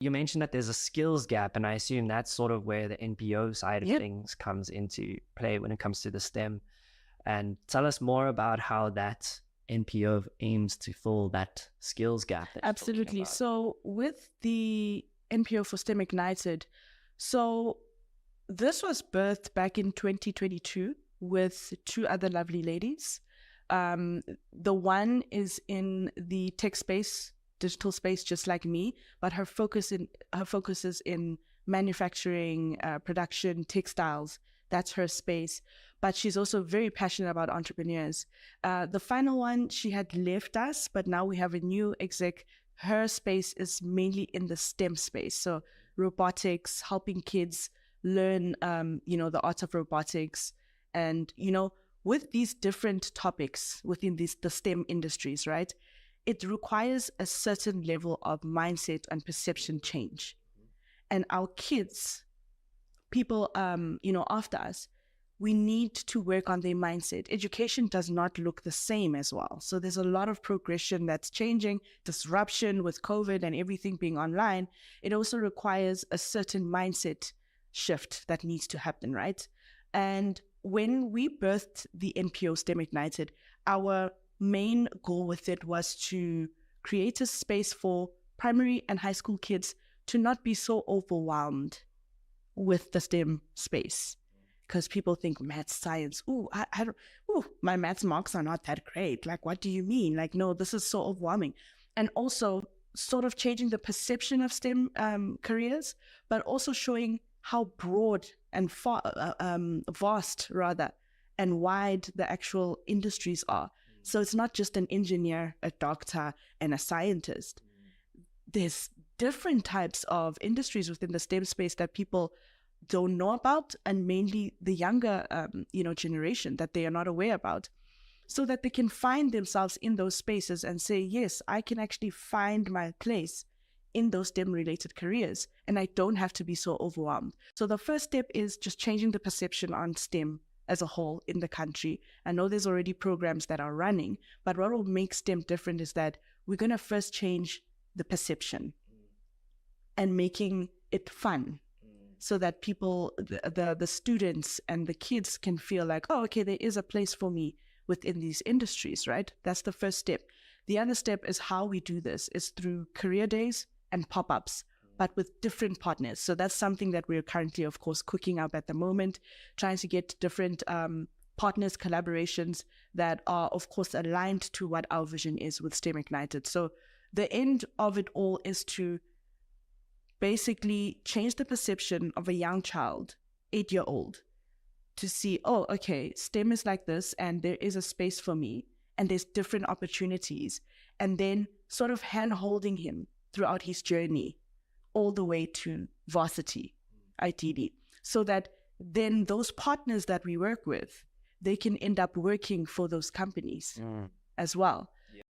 You mentioned that there's a skills gap, and I assume that's sort of where the NPO side of things comes into play when it comes to the STEM. And tell us more about how that NPO aims to fill that skills gap. Absolutely. So with the NPO for STEM Ignited, so this was birthed back in 2022 with two other lovely ladies. The one is in the tech space, digital space, just like me, but her focus is in manufacturing, production, textiles. That's her space. But she's also very passionate about entrepreneurs. The final one, she had left us, but now we have a new exec. Her space is mainly in the STEM space. So robotics, helping kids learn, the art of robotics. And, with these different topics within the STEM industries, right? It requires a certain level of mindset and perception change. And our kids, people, after us, we need to work on their mindset. Education does not look the same as well. So there's a lot of progression that's changing, disruption with COVID and everything being online. It also requires a certain mindset shift that needs to happen, right? And when we birthed the NPO STEM Ignited, our main goal with it was to create a space for primary and high school kids to not be so overwhelmed with the STEM space. Because people think maths, science, my maths marks are not that great. Like, what do you mean? Like, no, this is so overwhelming. And also sort of changing the perception of STEM careers, but also showing how broad and vast and wide the actual industries are. So it's not just an engineer, a doctor, and a scientist. There's different types of industries within the STEM space that people don't know about, and mainly the younger, generation, that they are not aware about, so that they can find themselves in those spaces and say, yes, I can actually find my place in those STEM-related careers, and I don't have to be so overwhelmed. So the first step is just changing the perception on STEM as a whole in the country. I know there's already programs that are running, but what will make STEM different is that we're going to first change the perception and making it fun, so that people, the students and the kids can feel like, oh, okay, there is a place for me within these industries, right? That's the first step. The other step is how we do this is through career days and pop-ups, but with different partners. So that's something that we're currently, of course, cooking up at the moment, trying to get different partners, collaborations that are, of course, aligned to what our vision is with STEM Ignited. So the end of it all is to basically change the perception of a young child, 8-year-old, to see, oh, okay, STEM is like this, and there is a space for me, and there's different opportunities, and then sort of hand-holding him throughout his journey all the way to varsity, ideally, so that then those partners that we work with, they can end up working for those companies as well.